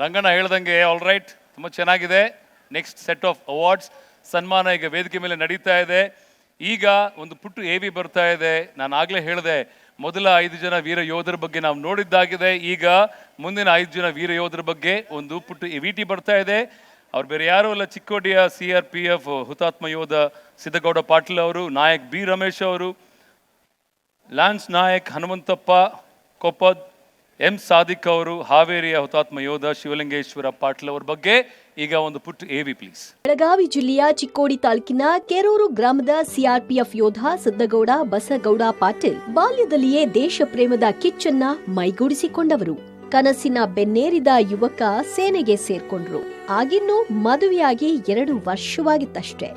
ರಂಗಣ್ಣ ಹೇಳ್ದಂಗೆ all right, ತುಂಬ ಚೆನ್ನಾಗಿದೆ. ನೆಕ್ಸ್ಟ್ ಸೆಟ್ ಆಫ್ ಅವಾರ್ಡ್ಸ್ ಸನ್ಮಾನ ಈಗ ವೇದಿಕೆ ಮೇಲೆ ನಡೀತಾ ಇದೆ. ಈಗ ಒಂದು ಪುಟ್ಟ AV ಬರ್ತಾ ಇದೆ. ನಾನು ಆಗಲೇ ಹೇಳಿದೆ, ಮೊದಲ 5 ಜನ ವೀರ ಯೋಧರ ಬಗ್ಗೆ ನಾವು ನೋಡಿದ್ದಾಗಿದೆ. ಈಗ ಮುಂದಿನ 5 ಜನ ವೀರ ಯೋಧರ ಬಗ್ಗೆ ಒಂದು ಪುಟ್ಟ VT ಬರ್ತಾ ಇದೆ. ಅವ್ರು ಬೇರೆ ಯಾರು ಅಲ್ಲ, ಚಿಕ್ಕೋಡಿಯ CRPF ಹುತಾತ್ಮ ಯೋಧ ಸಿದ್ದಗೌಡ ಪಾಟೀಲ್ ಅವರು, ನಾಯಕ್ B ರಮೇಶ್ ಅವರು, ಲಾನ್ಸ್ ನಾಯಕ್ ಹನುಮಂತಪ್ಪ ಕೊಪ್ಪದ್, M ಸಾದಿಕ್ ಅವರು, ಹಾವೇರಿಯ ಹುತಾತ್ಮ ಯೋಧ ಶಿವಲಿಂಗೇಶ್ವರ ಪಾಟೀಲ್ ಅವರ ಬಗ್ಗೆ ಈಗ ಒಂದು ಪುಟ್ಟ AV ಪ್ಲೀಸ್. ಬೆಳಗಾವಿ ಜಿಲ್ಲೆಯ ಚಿಕ್ಕೋಡಿ ತಾಲೂಕಿನ ಕೆರೂರು ಗ್ರಾಮದ CRPF ಯೋಧ ಸಿದ್ದಗೌಡ ಬಸಗೌಡ ಪಾಟೀಲ್ ಬಾಲ್ಯದಲ್ಲಿಯೇ ದೇಶ ಪ್ರೇಮದ ಕಿಚ್ಚನ್ನ ಮೈಗೂಡಿಸಿಕೊಂಡವರು. ಕನಸಿನ ಬೆನ್ನೇರಿದ ಯುವಕ ಸೇನೆಗೆ ಸೇರ್ಕೊಂಡ್ರು. ಆಗಿನ್ನೂ ಮದುವೆಯಾಗಿ 2 ವರ್ಷವಾಗಿತ್ತಷ್ಟೇ.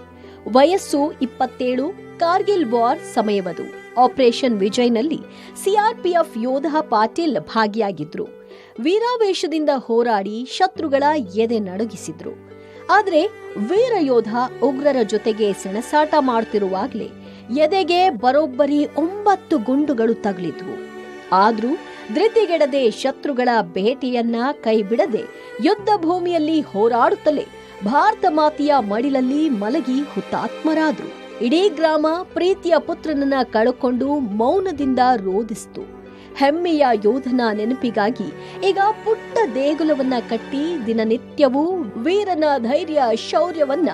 ವಯಸ್ಸು 27. ಕಾರ್ಗಿಲ್ ವಾರ್ ಸಮಯವದು. ಆಪರೇಷನ್ ವಿಜಯ್ನಲ್ಲಿ CRPF ಯೋಧ ಪಾಟೀಲ್ ಭಾಗಿಯಾಗಿದ್ರು. ವೀರಾವೇಶದಿಂದ ಹೋರಾಡಿ ಶತ್ರುಗಳ ಎದೆ ನಡುಗಿಸಿದ್ರು. ಆದ್ರೆ ವೀರ ಯೋಧ ಉಗ್ರರ ಜೊತೆಗೆ ಸೆಣಸಾಟ ಮಾಡುತ್ತಿರುವಾಗಲೇ ಎದೆಗೆ ಬರೋಬ್ಬರಿ 9 ಗುಂಡುಗಳು ತಗುಲಿದ್ವು. ಆದ್ರೂ ಧೃತಿಗೆಡದೆ ಶತ್ರುಗಳ ಬೇಟೆಯನ್ನ ಕೈಬಿಡದೆ ಯುದ್ಧ ಭೂಮಿಯಲ್ಲಿ ಹೋರಾಡುತ್ತಲೇ ಭಾರತ ಮಾತೆಯ ಮಡಿಲಲ್ಲಿ ಮಲಗಿ ಹುತಾತ್ಮರಾದ್ರು. ಇಡೀ ಗ್ರಾಮ ಪ್ರೀತಿಯ ಪುತ್ರನನ್ನ ಕಳಕೊಂಡು ಮೌನದಿಂದ ರೋಧಿಸಿತು. ಹೆಮ್ಮೆಯ ಯೋಧನ ನೆನಪಿಗಾಗಿ ಈಗ ಪುಟ್ಟ ದೇಗುಲವನ್ನ ಕಟ್ಟಿ ದಿನನಿತ್ಯವೂ ವೀರನ ಧೈರ್ಯ ಶೌರ್ಯವನ್ನ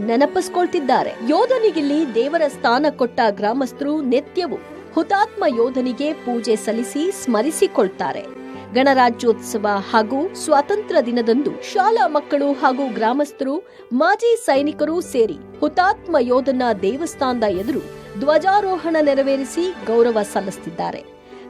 ನೆನಪಿಸ್ಕೊಳ್ತಿದ್ದಾರೆ. ಯೋಧನಿಗಿಲ್ಲಿ ದೇವರ ಸ್ಥಾನ ಕೊಟ್ಟ ಗ್ರಾಮಸ್ಥರು ನಿತ್ಯವೂ ಹುತಾತ್ಮ ಯೋಧನಿಗೆ ಪೂಜೆ ಸಲ್ಲಿಸಿ ಸ್ಮರಿಸಿಕೊಳ್ತಾರೆ. ಗಣರಾಜ್ಯೋತ್ಸವ ಹಾಗೂ ಸ್ವಾತಂತ್ರ್ಯ ದಿನದಂದು ಶಾಲಾ ಮಕ್ಕಳು ಹಾಗೂ ಗ್ರಾಮಸ್ಥರು, ಮಾಜಿ ಸೈನಿಕರು ಸೇರಿ ಹುತಾತ್ಮ ಯೋಧನ ದೇವಸ್ಥಾನದ ಎದುರು ಧ್ವಜಾರೋಹಣ ನೆರವೇರಿಸಿ ಗೌರವ ಸಲ್ಲಿಸುತ್ತಿದ್ದಾರೆ.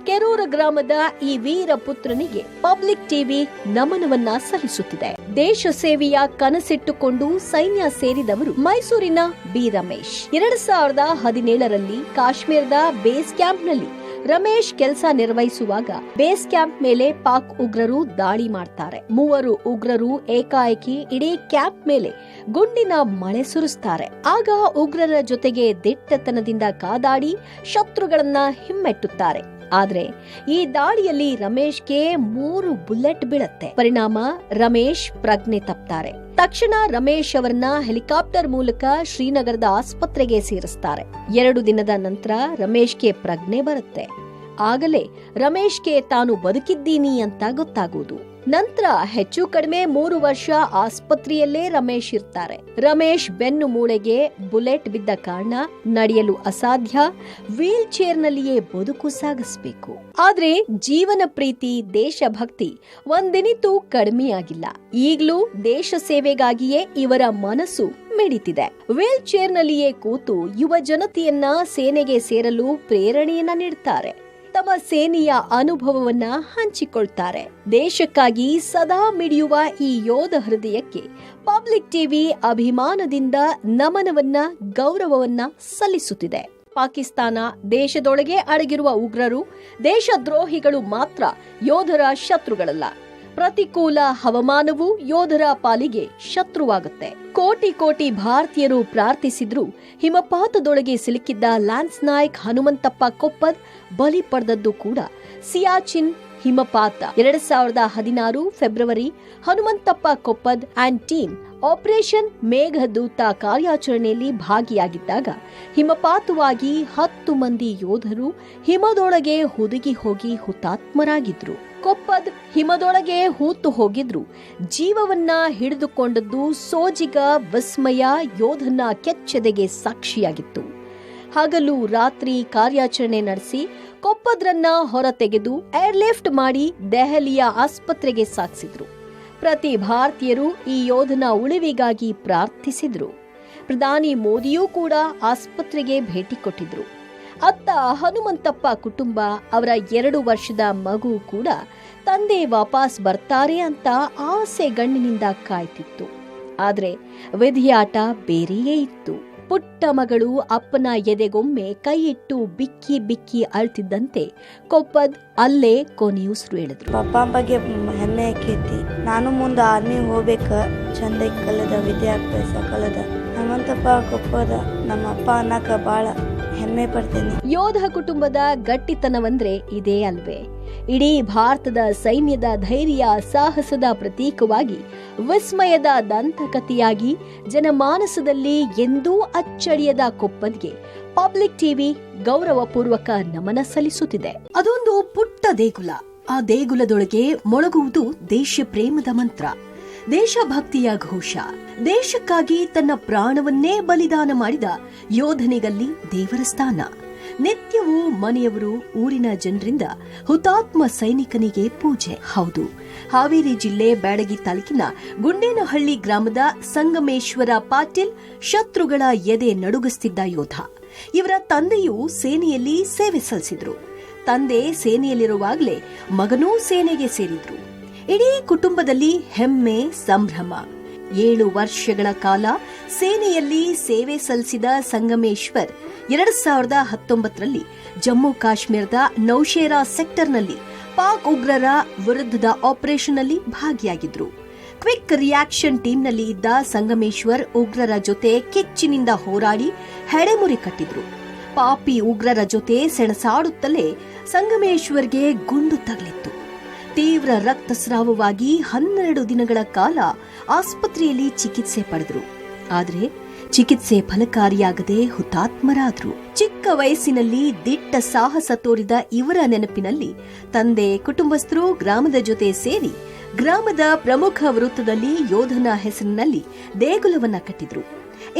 ಕೆರೂರು ಗ್ರಾಮದ ಈ ವೀರ ಪುತ್ರನಿಗೆ ಪಬ್ಲಿಕ್ ಟಿವಿ ನಮನವನ್ನ ಸಲ್ಲಿಸುತ್ತಿದೆ. ದೇಶ ಸೇವೆಯ ಕನಸಿಟ್ಟುಕೊಂಡು ಸೈನ್ಯ ಸೇರಿದವರು ಮೈಸೂರಿನ B ರಮೇಶ್. 2017ರಲ್ಲಿ ಕಾಶ್ಮೀರದ ಬೇಸ್ ಕ್ಯಾಂಪ್ನಲ್ಲಿ ರಮೇಶ್ ಕೆಲಸ ನಿರ್ವಹಿಸುವಾಗ ಬೇಸ್ ಕ್ಯಾಂಪ್ ಮೇಲೆ ಪಾಕ್ ಉಗ್ರರು ದಾಳಿ ಮಾಡ್ತಾರೆ. 3 ಉಗ್ರರು ಏಕಾಏಕಿ ಇಡೀ ಕ್ಯಾಂಪ್ ಮೇಲೆ ಗುಂಡಿನ ಮಳೆ ಸುರಿಸ್ತಾರೆ. ಆಗ ಉಗ್ರರ ಜೊತೆಗೆ ದಿಟ್ಟತನದಿಂದ ಕಾದಾಡಿ ಶತ್ರುಗಳನ್ನ ಹಿಮ್ಮೆಟ್ಟುತ್ತಾರೆ. ಆದ್ರೆ ಈ ದಾಳಿಯಲ್ಲಿ ರಮೇಶ್ಗೆ 3 ಬುಲೆಟ್ ಬೀಳತ್ತೆ. ಪರಿಣಾಮ ರಮೇಶ್ ಪ್ರಜ್ಞೆ ತಪ್ತಾರೆ. ತಕ್ಷಣ ರಮೇಶ್ ಅವರನ್ನ ಹೆಲಿಕಾಪ್ಟರ್ ಮೂಲಕ ಶ್ರೀನಗರದ ಆಸ್ಪತ್ರೆಗೆ ಸೇರಿಸ್ತಾರೆ. 2 ದಿನದ ನಂತರ ರಮೇಶ್ಗೆ ಪ್ರಜ್ಞೆ ಬರುತ್ತೆ. ಆಗಲೇ ರಮೇಶ್ಗೆ ತಾನು ಬದುಕಿದ್ದೀನಿ ಅಂತ ಗೊತ್ತಾಗುವುದು. ನಂತರ ಹೆಚ್ಚು ಕಡಿಮೆ 3 ವರ್ಷ ಆಸ್ಪತ್ರೆಯಲ್ಲೇ ರಮೇಶ್ ಇರ್ತಾರೆ. ರಮೇಶ್ ಬೆನ್ನು ಮೂಳೆಗೆ ಬುಲೆಟ್ ಬಿದ್ದ ಕಾರಣ ನಡೆಯಲು ಅಸಾಧ್ಯ. ವೀಲ್ ಚೇರ್ನಲ್ಲಿಯೇ ಬದುಕು ಸಾಗಿಸಬೇಕು. ಆದ್ರೆ ಜೀವನ ಪ್ರೀತಿ, ದೇಶಭಕ್ತಿ ಒಂದಿನಿತೂ ಕಡಿಮೆಯಾಗಿಲ್ಲ. ಈಗಲೂ ದೇಶ ಸೇವೆಗಾಗಿಯೇ ಇವರ ಮನಸ್ಸು ಮಿಡಿತಿದೆ. ವೀಲ್ ಚೇರ್ನಲ್ಲಿಯೇ ಕೂತು ಯುವ ಜನತೆಯನ್ನ ಸೇನೆಗೆ ಸೇರಲು ಪ್ರೇರಣೆಯನ್ನ ನೀಡುತ್ತಾರೆ. ತಮ್ಮ ಸೇನೆಯ ಅನುಭವವನ್ನ ಹಂಚಿಕೊಳ್ತಾರೆ. ದೇಶಕ್ಕಾಗಿ ಸದಾ ಮಿಡಿಯುವ ಈ ಯೋಧ ಹೃದಯಕ್ಕೆ ಪಬ್ಲಿಕ್ ಟಿವಿ ಅಭಿಮಾನದಿಂದ ನಮನವನ್ನ, ಗೌರವವನ್ನ ಸಲ್ಲಿಸುತ್ತಿದೆ. ಪಾಕಿಸ್ತಾನ ದೇಶದೊಳಗೆ ಅಡಗಿರುವ ಉಗ್ರರು, ದೇಶದ್ರೋಹಿಗಳು ಮಾತ್ರ ಯೋಧರ ಶತ್ರುಗಳಲ್ಲ. ಪ್ರತಿಕೂಲ ಹವಾಮಾನವು ಯೋಧರ ಪಾಲಿಗೆ ಶತ್ರುವಾಗುತ್ತೆ. ಕೋಟಿ ಕೋಟಿ ಭಾರತೀಯರು ಪ್ರಾರ್ಥಿಸಿದ್ರು ಹಿಮಪಾತದೊಳಗೆ ಸಿಲುಕಿದ್ದ ಲಾನ್ಸ್ ನಾಯಕ್ ಹನುಮಂತಪ್ಪ ಕೊಪ್ಪದ್ ಬಲಿ ಪಡೆದದ್ದು ಕೂಡ ಸಿಯಾಚಿನ್ ಹಿಮಪಾತ. 2016 February Hanumanthappa Koppad and team operation Meghdoot ಕಾರ್ಯಾಚರಣೆಯಲ್ಲಿ ಭಾಗಿಯಾಗಿದ್ದಾಗ ಹಿಮಪಾತವಾಗಿ 10 ಮಂದಿ ಯೋಧರು ಹಿಮದೊಳಗೆ ಹುದುಗಿ ಹೋಗಿ ಹುತಾತ್ಮರಾಗಿದ್ರು. ಕೊಪ್ಪದ್ ಹಿಮದೊಳಗೆ ಹೂತು ಹೋಗಿದ್ರು. ಜೀವವನ್ನ ಹಿಡಿದುಕೊಂಡದ್ದು ಸೋಜಿಗ ವಿಸ್ಮಯ ಯೋಧನ ಕೆಚ್ಚೆದೆಗೆ ಸಾಕ್ಷಿಯಾಗಿತ್ತು. ಹಗಲು ರಾತ್ರಿ ಕಾರ್ಯಾಚರಣೆ ನಡೆಸಿ ಕೊಪ್ಪದ್ರನ್ನ ಹೊರತೆಗೆದು ಏರ್ಲಿಫ್ಟ್ ಮಾಡಿ ದೆಹಲಿಯ ಆಸ್ಪತ್ರೆಗೆ ಸಾಗಿಸಿದ್ರು. ಪ್ರತಿ ಭಾರತೀಯರು ಈ ಯೋಧನ ಉಳಿವಿಗಾಗಿ ಪ್ರಾರ್ಥಿಸಿದ್ರು. ಪ್ರಧಾನಿ ಮೋದಿಯೂ ಕೂಡ ಆಸ್ಪತ್ರೆಗೆ ಭೇಟಿ ಕೊಟ್ಟಿದ್ರು. ಅತ್ತ ಹನುಮಂತಪ್ಪ ಕುಟುಂಬ, ಅವರ 2 ವರ್ಷದ ಮಗು ಕೂಡ ತಂದೆ ವಾಪಸ್ ಬರ್ತಾರೆ ಅಂತ ಆಸೆಗಣ್ಣಿನಿಂದ ಕಾಯ್ತಿತ್ತು. ಆದ್ರೆ ವಿಧಿಯಾಟ ಬೇರೆಯೇ ಇತ್ತು. ಪುಟ್ಟ ಮಗಳು ಅಪ್ಪನ ಎದೆಗೊಮ್ಮೆ ಕೈ ಇಟ್ಟು ಬಿಕ್ಕಿ ಬಿಕ್ಕಿ ಅಳ್ತಿದ್ದಂತೆ ಕೊಪ್ಪದ್ ಅಲ್ಲೇ ಕೊನೆಯುಸಿರು ಎಳೆದ್ರು. ಪಪ್ಪ ಬಗ್ಗೆ ಹೆಮ್ಮೆ ಆಕೈತಿ. ನಾನು ಮುಂದೆ ಆರ್ಮಿ ಹೋಗ್ಬೇಕ, ಚಂದ ಕಲದ ವಿದ್ಯಾಭ್ಯಾಸ ಕಲದ. ಹನುಮಂತಪ್ಪ ಕೊಪ್ಪದ ನಮ್ಮ ಅಪ್ಪ ಅನ್ನಕ ಬಾಳ ಹೆಮ್ಮೆ ಪಡ್ತೀನಿ. ಯೋಧ ಕುಟುಂಬದ ಗಟ್ಟಿತನವಂದ್ರೆ ಇದೇ ಅಲ್ವೇ. ಇಡೀ ಭಾರತದ ಸೈನ್ಯದ ಧೈರ್ಯ ಸಾಹಸದ ಪ್ರತೀಕವಾಗಿ, ವಿಸ್ಮಯದ ದಂತಕಥೆಯಾಗಿ ಜನಮಾನಸದಲ್ಲಿ ಎಂದೂ ಅಚ್ಚಳಿಯದ ಕೊಪ್ಪದ್ಗೆ ಪಬ್ಲಿಕ್ ಟಿವಿ ಗೌರವಪೂರ್ವಕ ನಮನ ಸಲ್ಲಿಸುತ್ತಿದೆ. ಅದೊಂದು ಪುಟ್ಟ ದೇಗುಲ. ಆ ದೇಗುಲದೊಳಗೆ ಮೊಳಗುವುದು ದೇಶ ಪ್ರೇಮದ ಮಂತ್ರ, ದೇಶಭಕ್ತಿಯ ಘೋಷ. ದೇಶಕ್ಕಾಗಿ ತನ್ನ ಪ್ರಾಣವನ್ನೇ ಬಲಿದಾನ ಮಾಡಿದ ಯೋಧನಿಗಲ್ಲಿ ದೇವರ ಸ್ಥಾನ. ನಿತ್ಯವೂ ಮನೆಯವರು, ಊರಿನ ಜನರಿಂದ ಹುತಾತ್ಮ ಸೈನಿಕನಿಗೆ ಪೂಜೆ. ಹೌದು, ಹಾವೇರಿ ಜಿಲ್ಲೆ ಬ್ಯಾಡಗಿ ತಾಲೂಕಿನ ಗುಂಡೇನಹಳ್ಳಿ ಗ್ರಾಮದ ಸಂಗಮೇಶ್ವರ ಪಾಟೀಲ್ ಶತ್ರುಗಳ ಎದೆ ನಡುಗಿಸುತ್ತಿದ್ದ ಯೋಧ. ಇವರ ತಂದೆಯೂ ಸೇನೆಯಲ್ಲಿ ಸೇವೆ ಸಲ್ಲಿಸಿದ್ರು. ತಂದೆ ಸೇನೆಯಲ್ಲಿರುವಾಗಲೇ ಮಗನೂ ಸೇನೆಗೆ ಸೇರಿದ್ರು. ಇಡೀ ಕುಟುಂಬದಲ್ಲಿ ಹೆಮ್ಮೆ, ಸಂಭ್ರಮ. 7 ವರ್ಷಗಳ ಕಾಲ ಸೇನೆಯಲ್ಲಿ ಸೇವೆ ಸಲ್ಲಿಸಿದ ಸಂಗಮೇಶ್ವರ್ 2019ರಲ್ಲಿ ಜಮ್ಮು ಕಾಶ್ಮೀರದ ನೌಶೇರಾ ಸೆಕ್ಟರ್ನಲ್ಲಿ ಪಾಕ್ ಉಗ್ರರ ವಿರುದ್ಧದ ಆಪರೇಷನ್ನಲ್ಲಿ ಭಾಗಿಯಾಗಿದ್ರು. ಕ್ವಿಕ್ ರಿಯಾಕ್ಷನ್ ಟೀಮ್ನಲ್ಲಿ ಇದ್ದ ಸಂಗಮೇಶ್ವರ್ ಉಗ್ರರ ಜೊತೆ ಕಿಚ್ಚಿನಿಂದ ಹೋರಾಡಿ ಹೆಡೆಮುರಿ ಕಟ್ಟಿದ್ರು. ಪಾಪಿ ಉಗ್ರರ ಜೊತೆ ಸೆಣಸಾಡುತ್ತಲೇ ಸಂಗಮೇಶ್ವರ್ಗೆ ಗುಂಡು ತಗಲಿತ್ತು. ತೀವ್ರ ರಕ್ತಸ್ರಾವವಾಗಿ 12 ದಿನಗಳ ಕಾಲ ಆಸ್ಪತ್ರೆಯಲ್ಲಿ ಚಿಕಿತ್ಸೆ ಪಡೆದ್ರು. ಆದರೆ ಚಿಕಿತ್ಸೆ ಫಲಕಾರಿಯಾಗದೆ ಹುತಾತ್ಮರಾದ್ರು. ಚಿಕ್ಕ ವಯಸ್ಸಿನಲ್ಲಿ ದಿಟ್ಟ ಸಾಹಸ ತೋರಿದ ಇವರ ನೆನಪಿನಲ್ಲಿ ತಂದೆ, ಕುಟುಂಬಸ್ಥರು ಗ್ರಾಮದ ಜೊತೆ ಸೇರಿ ಗ್ರಾಮದ ಪ್ರಮುಖ ವೃತ್ತದಲ್ಲಿ ಯೋಧನ ಹೆಸರಿನಲ್ಲಿ ದೇಗುಲವನ್ನ ಕಟ್ಟಿದ್ರು.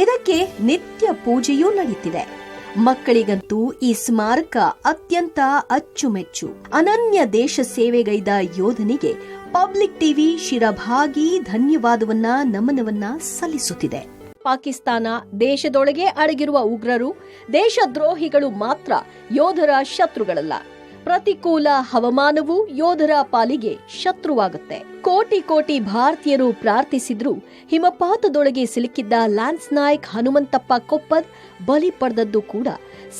ಇದಕ್ಕೆ ನಿತ್ಯ ಪೂಜೆಯೂ ನಡೆಯುತ್ತಿದೆ. ಮಕ್ಕಳಿಗಂತೂ ಈ ಸ್ಮಾರಕ ಅತ್ಯಂತ ಅಚ್ಚುಮೆಚ್ಚು. ಅನನ್ಯ ದೇಶ ಸೇವೆಗೈದ ಯೋಧನಿಗೆ ಪಬ್ಲಿಕ್ ಟಿವಿ ಶಿರಭಾಗಿ ಧನ್ಯವಾದವನ್ನ, ನಮನವನ್ನ ಸಲ್ಲಿಸುತ್ತಿದೆ. ಪಾಕಿಸ್ತಾನ ದೇಶದೊಳಗೆ ಅಡಗಿರುವ ಉಗ್ರರು, ದೇಶದ್ರೋಹಿಗಳು ಮಾತ್ರ ಯೋಧರ ಶತ್ರುಗಳಲ್ಲ. ಪ್ರತಿಕೂಲ ಹವಾಮಾನವೂ ಯೋಧರ ಪಾಲಿಗೆ ಶತ್ರುವಾಗುತ್ತೆ. ಕೋಟಿ ಕೋಟಿ ಭಾರತೀಯರು ಪ್ರಾರ್ಥಿಸಿದ್ರು ಹಿಮಪಾತದೊಳಗೆ ಸಿಲುಕಿದ್ದ ಲ್ಯಾನ್ಸ್ ನಾಯಕ್ ಹನುಮಂತಪ್ಪ ಕೊಪ್ಪದ್ ಬಲಿ ಪಡೆದದ್ದು ಕೂಡ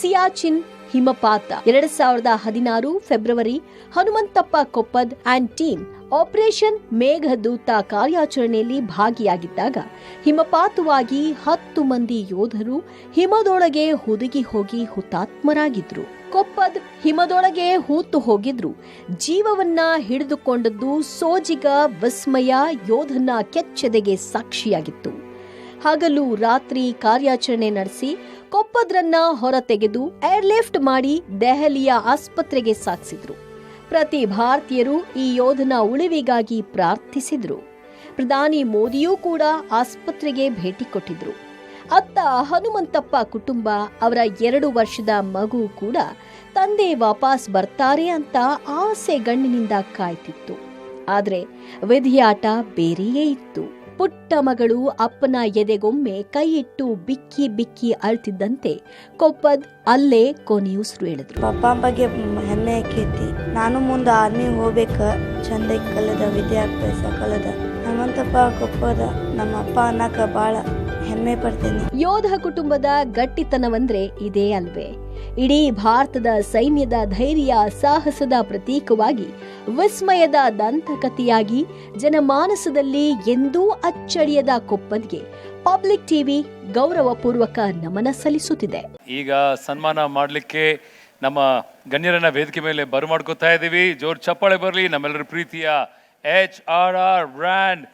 ಸಿಯಾಚಿನ್ ಹಿಮಪಾತ. 2016 February Hanumanthappa Koppad and team operation Meghdoot ಕಾರ್ಯಾಚರಣೆಯಲ್ಲಿ ಭಾಗಿಯಾಗಿದ್ದಾಗ ಹಿಮಪಾತವಾಗಿ 10 ಮಂದಿ ಯೋಧರು ಹಿಮದೊಳಗೆ ಹುದುಗಿ ಹೋಗಿ ಹುತಾತ್ಮರಾಗಿದ್ರು. ಕೊಪ್ಪದ್ ಹಿಮದೊಳಗೆ ಹೂತು ಹೋಗಿದ್ರು. ಜೀವವನ್ನ ಹಿಡಿದುಕೊಂಡದ್ದು ಸೋಜಿಗ, ವಿಸ್ಮಯ, ಯೋಧನ ಕೆಚ್ಚೆದೆಗೆ ಸಾಕ್ಷಿಯಾಗಿತ್ತು. ಹಗಲು ರಾತ್ರಿ ಕಾರ್ಯಾಚರಣೆ ನಡೆಸಿ ಕೊಪ್ಪದ್ರನ್ನ ಹೊರತೆಗೆದು ಏರ್ಲಿಫ್ಟ್ ಮಾಡಿ ದೆಹಲಿಯ ಆಸ್ಪತ್ರೆಗೆ ಸಾಗಿಸಿದ್ರು. ಪ್ರತಿ ಭಾರತೀಯರು ಈ ಯೋಧನ ಉಳಿವಿಗಾಗಿ ಪ್ರಾರ್ಥಿಸಿದ್ರು. ಪ್ರಧಾನಿ ಮೋದಿಯೂ ಕೂಡ ಆಸ್ಪತ್ರೆಗೆ ಭೇಟಿ ಕೊಟ್ಟಿದ್ರು. ಅತ್ತ ಹನುಮಂತಪ್ಪ ಕುಟುಂಬ, ಅವರ 2 ವರ್ಷದ ಮಗು ಕೂಡ ತಂದೆ ವಾಪಸ್ ಬರ್ತಾರೆ ಅಂತ ಆಸೆಗಣ್ಣಿನಿಂದ ಕಾಯ್ತಿತ್ತು. ಆದ್ರೆ ವಿಧಿಯಾಟ ಬೇರೆಯೇ ಇತ್ತು. ಪುಟ್ಟ ಮಗಳು ಅಪ್ಪನ ಎದೆಗೊಮ್ಮೆ ಕೈ ಇಟ್ಟು ಬಿಕ್ಕಿ ಬಿಕ್ಕಿ ಅಳ್ತಿದ್ದಂತೆ ಕೊಪ್ಪದ್ ಅಲ್ಲೇ ಕೊನೆಯುಸಿರು ಎಳೆದ್ರು. ಪಪ್ಪ ಬಗ್ಗೆ ಹೆಮ್ಮೆ ಆಕೈತಿ. ನಾನು ಮುಂದೆ ಆರ್ಮಿ ಹೋಗ್ಬೇಕ, ಚಂದ ಕಲದ ವಿದ್ಯಾಭ್ಯಾಸ ಕಲದ. ಹನುಮಂತಪ್ಪ ಕೊಪ್ಪದ ನಮ್ಮ ಅಪ್ಪ ಅನ್ನಕ ಬಾಳ ಹೆಮ್ಮೆ ಪಡ್ತೀನಿ. ಯೋಧ ಕುಟುಂಬದ ಗಟ್ಟಿತನವಂದ್ರೆ ಇದೇ ಅಲ್ವೇ? ಇಡೀ ಭಾರತದ ಸೈನ್ಯದ ಧೈರ್ಯ ಸಾಹಸದ ಪ್ರತೀಕವಾಗಿ, ವಿಸ್ಮಯದ ದಂತಕಥೆಯಾಗಿ ಜನಮಾನಸದಲ್ಲಿ ಎಂದೂ ಅಚ್ಚಳಿಯದ ಕೊಪ್ಪದ್ಗೆ ಪಬ್ಲಿಕ್ ಟಿವಿ ಗೌರವಪೂರ್ವಕ ನಮನ ಸಲ್ಲಿಸುತ್ತಿದೆ. ಈಗ ಸನ್ಮಾನ ಮಾಡಲಿಕ್ಕೆ ನಮ್ಮ ಗಣ್ಯರನ್ನ ವೇದಿಕೆ ಮೇಲೆ ಬರಮಾಡ್ಕೋತಾ ಇದ್ದೀವಿ. ಜೋರ್ ಚಪ್ಪಾಳೆ ಬರಲಿ. ನಮ್ಮೆಲ್ಲರ ಪ್ರೀತಿಯ HRR ಬ್ರ್ಯಾಂಡ್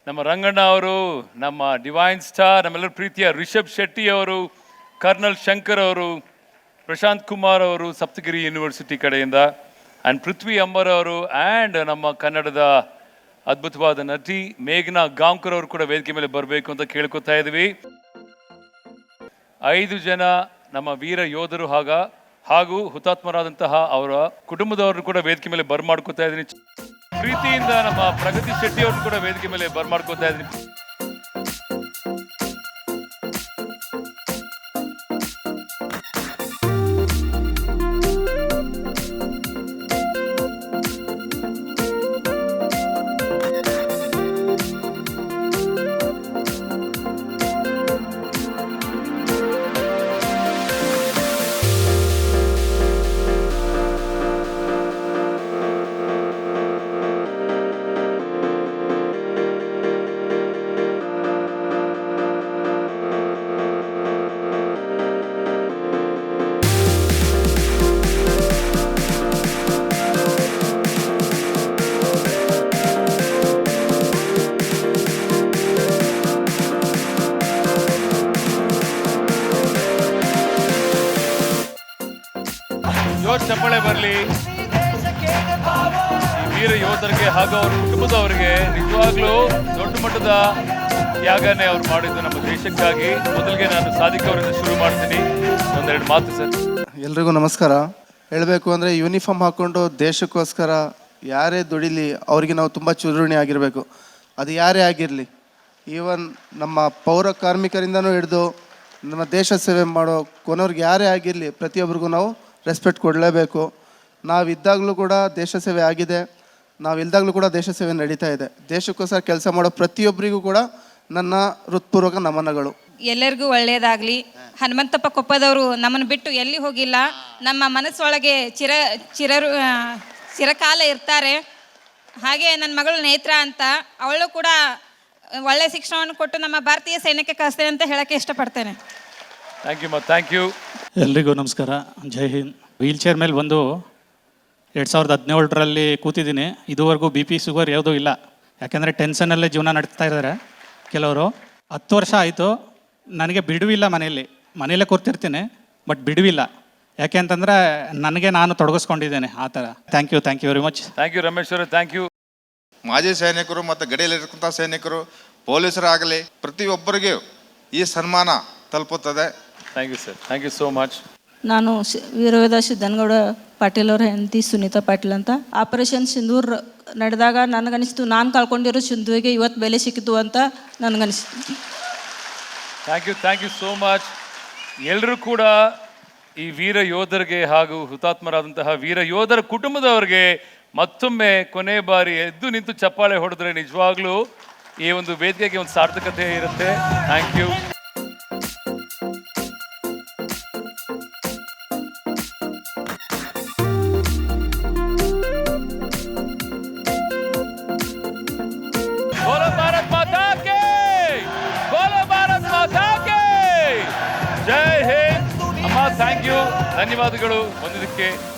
ನಮ್ಮ ರಂಗಣ್ಣ ಅವರು, ನಮ್ಮ ಡಿವೈನ್ ಸ್ಟಾರ್, ನಮ್ಮೆಲ್ಲರ ಪ್ರೀತಿಯ ರಿಷಬ್ ಶೆಟ್ಟಿ ಅವರು, ಕರ್ನಲ್ ಶಂಕರ್ ಅವರು, ಪ್ರಶಾಂತ್ ಕುಮಾರ್ ಅವರು ಸಪ್ತಗಿರಿ ಯೂನಿವರ್ಸಿಟಿ ಕಡೆಯಿಂದ, ಆ್ಯಂಡ್ ಪೃಥ್ವಿ ಅಂಬರ್ ಅವರು, ಆ್ಯಂಡ್ ನಮ್ಮ ಕನ್ನಡದ ಅದ್ಭುತವಾದ ನಟಿ ಮೇಘನಾ ಗಾಂವ್ಕರ್ ಅವರು ಕೂಡ ವೇದಿಕೆ ಮೇಲೆ ಬರಬೇಕು ಅಂತ ಕೇಳ್ಕೊತಾ ಇದ್ವಿ. 5 ಜನ ನಮ್ಮ ವೀರ ಯೋಧರು ಹಾಗೂ ಹುತಾತ್ಮರಾದಂತಹ ಅವರ ಕುಟುಂಬದವರು ಕೂಡ ವೇದಿಕೆ ಮೇಲೆ ಬರಮಾಡ್ಕೋತಾ ಇದ್ದೀನಿ. ಪ್ರೀತಿಯಿಂದ ನಮ್ಮ ಪ್ರಗತಿ ಶೆಟ್ಟಿ ಅವ್ರನ್ನು ಕೂಡ ವೇದಿಕೆ ಮೇಲೆ ಬರಮಾಡ್ಕೋತಾ ಇದ್ದೀನಿ. ಜೋರ್ ಚಪ್ಪಾಳೆ ಬರಲಿ ವೀರ ಯೋಧರಿಗೆ ಹಾಗೂ ಅವ್ರ ಕುಟುಂಬದವರಿಗೆ. ನಿಜವಾಗ್ಲೂ ದೊಡ್ಡ ಮಟ್ಟದ ತ್ಯಾಗನೇ ಅವ್ರು ಮಾಡಿದ್ದು ನಮ್ಮ ದೇಶಕ್ಕಾಗಿ. ಮೊದಲಿಗೆ ನಾನು ಸಾದಿಕ್ ಅವರಿಂದ ಶುರು ಮಾಡ್ತೀನಿ, ಒಂದೆರಡು ಮಾತು ಸರ್. ಎಲ್ರಿಗೂ ನಮಸ್ಕಾರ. ಹೇಳಬೇಕು ಅಂದರೆ ಯೂನಿಫಾರ್ಮ್ ಹಾಕ್ಕೊಂಡು ದೇಶಕ್ಕೋಸ್ಕರ ಯಾರೇ ದುಡಿಲಿ ಅವರಿಗೆ ನಾವು ತುಂಬ ಚಿರಋಣಿ ಆಗಿರಬೇಕು. ಅದು ಯಾರೇ ಆಗಿರಲಿ, ಈವನ್ ನಮ್ಮ ಪೌರ ಕಾರ್ಮಿಕರಿಂದನೂ ಹಿಡಿದು ನಮ್ಮ ದೇಶ ಸೇವೆ ಮಾಡೋ ಕೊನೆಯವ್ರಿಗೆ ಯಾರೇ ಆಗಿರಲಿ, ಪ್ರತಿಯೊಬ್ಬರಿಗೂ ನಾವು ರೆಸ್ಪೆಕ್ಟ್ ಕೊಡಲೇಬೇಕು. ನಾವಿದ್ದಾಗಲೂ ಕೂಡ ದೇಶ ಸೇವೆ ಆಗಿದೆ, ನಾವಿಲ್ದಾಗಲೂ ಕೂಡ ದೇಶ ಸೇವೆ ನಡೀತಾ ಇದೆ. ದೇಶಕ್ಕೋಸ್ಕರ ಕೆಲಸ ಮಾಡೋ ಪ್ರತಿಯೊಬ್ಬರಿಗೂ ಕೂಡ ನನ್ನ ಹೃತ್ಪೂರ್ವಕ ನಮನಗಳು. ಎಲ್ಲರಿಗೂ ಒಳ್ಳೆಯದಾಗಲಿ. ಹನುಮಂತಪ್ಪ ಕೊಪ್ಪದವರು ನಮ್ಮನ್ನು ಬಿಟ್ಟು ಎಲ್ಲಿ ಹೋಗಿಲ್ಲ, ನಮ್ಮ ಮನಸ್ಸೊಳಗೆ ಚಿರಕಾಲ ಇರ್ತಾರೆ. ಹಾಗೆ ನನ್ನ ಮಗಳು ನೇತ್ರ ಅಂತ, ಅವಳು ಕೂಡ ಒಳ್ಳೆ ಶಿಕ್ಷಣವನ್ನು ಕೊಟ್ಟು ನಮ್ಮ ಭಾರತೀಯ ಸೈನ್ಯಕ್ಕೆ ಕಳಿಸ್ತೇನೆ ಅಂತ ಹೇಳೋಕ್ಕೆ ಇಷ್ಟಪಡ್ತೇನೆ. Thank you thank you. ಎಲ್ರಿಗೂ ನಮಸ್ಕಾರ, ಜೈ ಹಿಂದ್. ವೀಲ್ ಚೇರ್ ಮೇಲೆ ಬಂದು 2017ರಲ್ಲಿ ಕೂತಿದ್ದೀನಿ. ಇದುವರೆಗೂ BP ಶುಗರ್ ಯಾವುದೂ ಇಲ್ಲ, ಯಾಕೆಂದರೆ ಟೆನ್ಷನಲ್ಲೇ ಜೀವನ ನಡೆಸ್ತಾ ಇದ್ದಾರೆ ಕೆಲವರು. 10 ವರ್ಷ ಆಯಿತು, ನನಗೆ ಬಿಡುವಿಲ್ಲ. ಮನೆಯಲ್ಲೇ ಕೂರ್ತಿರ್ತೀನಿ, ಬಟ್ ಬಿಡುವಿಲ್ಲ. ಯಾಕೆ ಅಂತಂದರೆ ನನಗೆ ನಾನು ತೊಡಗಿಸ್ಕೊಂಡಿದ್ದೇನೆ ಆ ಥರ. Thank you very much. Thank you Ramesh ಅವರು, ಥ್ಯಾಂಕ್ ಯು. ಮಾಜಿ ಸೈನಿಕರು ಮತ್ತು ಗಡಿಯಲ್ಲಿರ್ತಕ್ಕಂಥ ಸೈನಿಕರು, ಪೊಲೀಸರಾಗಲಿ, ಪ್ರತಿಯೊಬ್ಬರಿಗೂ ಈ ಸನ್ಮಾನ ತಲುಪುತ್ತದೆ. Thank you sir, thank you so much. ನಾನು ವೀರಯೋಧ ಸಿದ್ದನಗೌಡ ಪಾಟೀಲ್ ಅವರ ಹೆಂಡತಿ ಸುನೀತಾ ಪಾಟೀಲ್ ಅಂತ. ಆಪರೇಷನ್ ಸಿಂಧೂರ್ ನಡೆದಾಗ ನನಗನಿಸ್ತು ನಾನು ಕಳ್ಕೊಂಡಿರೋ ಸಿಂಧುವಿಗೆ ಇವತ್ತು ಬೆಲೆ ಸಿಕ್ಕಿತು ಅಂತ ನನಗನಿಸ್ತು. Thank you so much. ಎಲ್ಲರೂ ಕೂಡ ಈ ವೀರ ಯೋಧರಿಗೆ ಹಾಗೂ ಹುತಾತ್ಮರಾದಂತಹ ವೀರ ಯೋಧರ ಕುಟುಂಬದವರಿಗೆ ಮತ್ತೊಮ್ಮೆ ಕೊನೆ ಬಾರಿ ಎದ್ದು ನಿಂತು ಚಪ್ಪಾಳೆ ಹೊಡೆದ್ರೆ ನಿಜವಾಗ್ಲೂ ಈ ಒಂದು ವೇದಿಕೆಗೆ ಒಂದು ಸಾರ್ಥಕತೆ ಇರುತ್ತೆ. Thank you. ಜೈ ಹಿಂದ್ ಅಮ್ಮ, ಥ್ಯಾಂಕ್ ಯು, ಧನ್ಯವಾದಗಳು ಬಂದಿದ್ದಕ್ಕೆ.